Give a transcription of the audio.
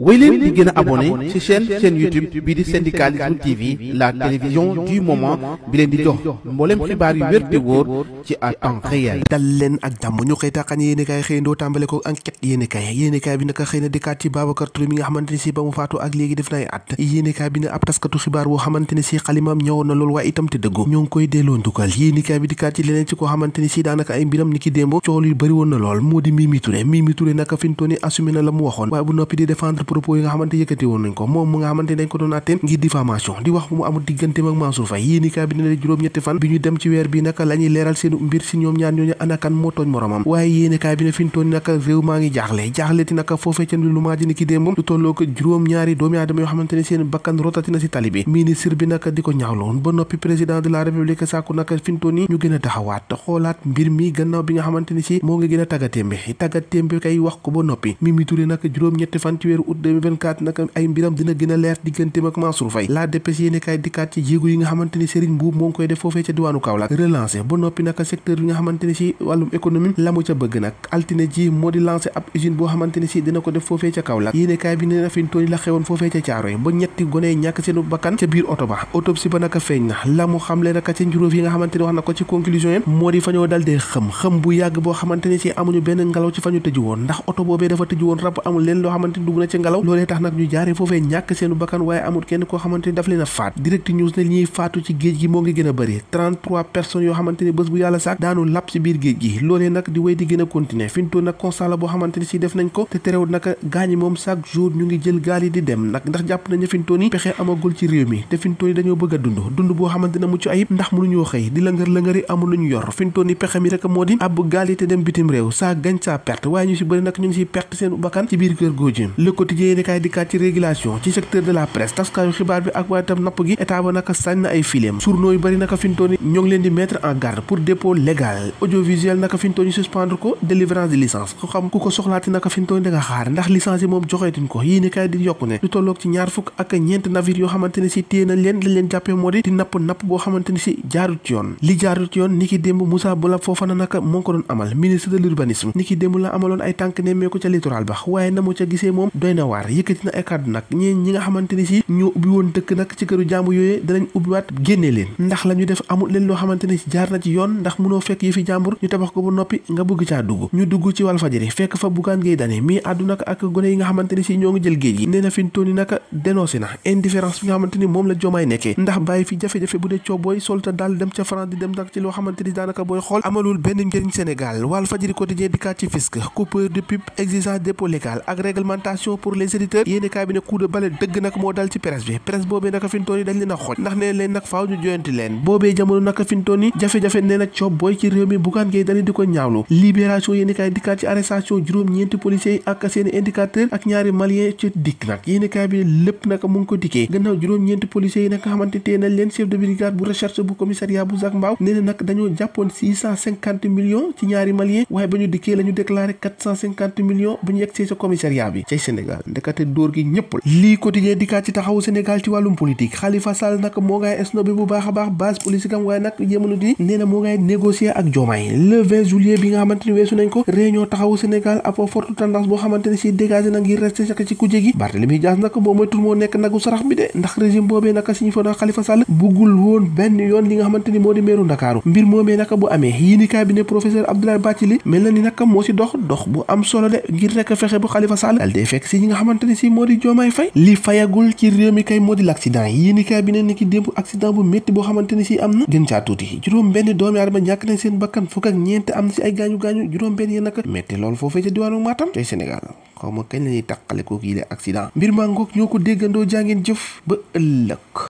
wéy leen di gën a abonné ci chaîne YouTube bii di Syndicalisme TV, la télévision du moment bi leen di jox mboolem xibaar yu wér te wóor ci à temps réel. dal leen ak jàmm ñu xëy tàqan yéenekaay xëyandoo tàmbale ko enquête yéenekaay bi naka xëy na dikkaat ci Babacar Touré mi nga xamante ne si ba mu faatu ak léegi def na ay at. yéenekaay bi ne ab taskatu xibaar boo xamante ne si xalimaam ñëwoon na loolu waaye itam te dëggu ñoo ngi koy delloo ndukkal. yéenekaay bi dikkaat ci leneen ci koo xamante ne si daanaka ay mbiram ni ki démb coow yu bëri woon na lool moo di Mimi Touré naka fintooni assumé na la mu waxoon waaye bu noppi di défendre propos yi nga xamante yëkkati woon nañ ko moom mu nga xamante dañ ko doon àtteen ngir diffamation di wax bu mu amul digganteem ak Mansour Faye. yéenekaay bi ne juróom-ñetti fan bi ñu dem ci weer bi naka la ñuy leeral seenu mbir si ñoom ñaar ñooñu anakan moo tooñ moromam. waaye yéenekaay bi ne fintooni naka réew maa ngi jaaxle ti naka foofee ca lu maa ji ni ki démb lu tolloo ko juróom-ñaari doomi aadama yoo xamante ne seen bakkan rotati na si tali bi. ministre bi naka di ko ñaawloon ba noppi président de la république sàkku naka fintooni ñu gën a taxawaat xoolaat mbir mi gannaaw bi nga xamante ne si moo ngi gën a tàggatémbe kay wax ko ba noppi. Mimi Touré naka juróom-ñetti fan ci weeru août 2024 naka ay mbiram dina gën a leer digganteem ak Mansour Faye. la DPS yéenekaay dikkaat ci jéego yi nga xamante ni Serigne Mboup moo ngi koy def foofee ca diwaanu Kaolack relancé ba noppi naka secteur yi nga xamante ni si wàllum économie la mu ca bëgg nag altine ji moo di lancé ab usine boo xamante ni si dina ko def foofee ca Kaolack. yéenekaay bi nee na fi ñu la xewoon foofee ca Caaroy ba ñetti gone ñàkk seenu bakkan ca biir oto ba autopsie ba naka feeñ na la mu xamle naka ca njuróom yi nga xamante ni wax na ko ci conclusion yi moo di fa ñoo dal dee xëm bu yàgg boo xamante ni si amuñu benn ngelaw ci fa ñu tëju woon ndax oto boobee dafa tëju woon rab amul leen loo xamante ni dugg na ci ngelaw loolee tax nag ñu jaaree foofee ñàkk seenu bakkan waaye amul kenn koo xamante ni daf leen a faat. Direct News ne li ñuy faatu ci géej gi moo ngi gën a bëri 33 personnes yoo xamante ni bés bu yàlla saak daanu lap ci biir géej gi loolee nag di wéy di gën a continuer fintoon nag constat la boo xamante ni si def nañ ko te terewul naka gaañi moom chaque jour ñu ngi jël gaal yi di dem nag ndax jàpp nañu fintoon yi pexe amagul ci réew mi te fintoon yi dañoo bëgg a dund boo xamante ne mucc ayib ndax mënuñoo xëy di lëngëri amul lu ñu yor fintoon yi pexe mi rek moo di ab gaal yi te dem bitim réew saa gañ saa perte waaye ñu si bëri nag ñu ngi siy perte seen bakkan ci biir kër góor ji. Le Quotidien yéenekaay dikkaat ci régulation ci secteur de la presse taskaayu xibaar bi ak waaye tam napp gi état ba naka sañ na ay fileem journaux yu bëri naka fintoon yi ñoo ngi leen di mettre en garde pour dépôt légal audiovisuel naka fintoon yi suspendre ko délivrance de licence ku xam ku ko soxlaati naka fintoon yi da nga xaar ndax licence yi moom joxeetuñ ko yéenekaay di yokku ne lu tolloog ci ñaar fukk ak ñeent navire yoo xamante ne si téye nañ leen jàppee moo di napp boo xamante ni si jaarut ci yoon li jaarut ci yoon ni ki démb Moussa Bola Fofana naka moo ko doon amal ministre de l'urbanisme ni ki démb la amaloon ay tànk nemmeeku ca littoral ba waaye na mu ca gisee moom doy na waar yëkkati na ay kàddu nag ñi nga xamante ni si ñoo ubbi woon dëkk nag ci këru jàmbur yooyee danañ ubbiwaat génnee leen ndax la ñu def amul leen loo xamante ni si jaar na ci yoon ndax mënoo fekk yi fi jàmbur ñu tabax ko ba noppi nga bëgg caa dugg ñu dugg ci Walfadjri fekk fa Bougane Gueye Dany mii àddu nag ak gone yi nga xamante ni si ñoo ngi jël géej gi nee na fi mu toll nii naka dénoncé na indifférence bi nga xamante ni moom la Diomaye nekkee ndax bàyyi fi jafe-jafe bu dee coobooy solta daal dem ca France di dem nag ci loo xamante ni daanaka booy xool amalul benn njëriñ Sénégal. Walfadjri Quotidien dikkaat ci fisc coupeur de pub exigence dépôt légal ak réglementation pour les éditeurs yéenekaay bi ne coup de balai dëgg nag moo dal ci presse bi presse boobee naka fintoon yi dañ leen a xooj ndax nee leen nag faaw ñu joyanti leen boobee jamono naka fintoon yi jafe-jafe nee na coobooy ci réew mi Bougane Gueye Dany di ko ñaawlu libération yéenekaay dikkaat ci arrestation juróom-ñeenti policiers yi ak seeni indicateur ak ñaari malien ci dikk nag yéenekaay bi lépp naka mu ngi ko dikkee gannaaw juróom-ñeenti policiers yi nag nga xamante téye nañ leen chef de brigade bu recherche bu commissariat bu Zac Mbao nee na nag dañoo jàppoon 650 millions ci ñaari malien waaye ba ñu dikkee la ñu déclaré 450 millions bu ñu yegsee sa commissariat bi cay Sénégal ndekate dóor gi ñëpp la. lii quotidien dikkaat ci taxawu Sénégal ci wàllum politique Khalifa Sall nag moo ngay snobé bu baax a baax base politique am waaye nag jéemanu di nee na moo ngay négocier ak Diomaye le 20 juillet bi nga xamante ni weesu nañ ko réunion taxawu Sénégal ab forte tendance boo xamante ne si dégagé na ngir resté ci kujje gi Barthélémy Dias nag boo moytul moo nekk nagu sarax bi de ndax régime boobee naka siñu fa na Khalifa Sall buggul woon benn yoon li nga xamante ni moo di meeru Ndakaaru mbir moomee naka bu amee yéenekaay bi ne professeur Abdoulaye Bathily mel na ni naka moo si dox bu am solo de ngir rek fexe bu Khalifa Sall dal dee fekk si ñi nga xamante ni si moo di Diomaye Faye li fayagul ci réew mi kay moo di l'accident yéenekaay bi ne ni ki démb accident bu métti boo xamante ni si am na gën caa tuuti juróom benn doomi aadama ñàkk nañ seen bakkan fukk ak ñeent am na si ay gaañu juróom benn yéen naka métti loolu foofee ca diwaanu Matam tey Sénégal xaw ma kañ la ñuy tàqale kooku yi de accident mbir maa ngoog ñoo ko déggandoo jàngeen jëf ba ëllëg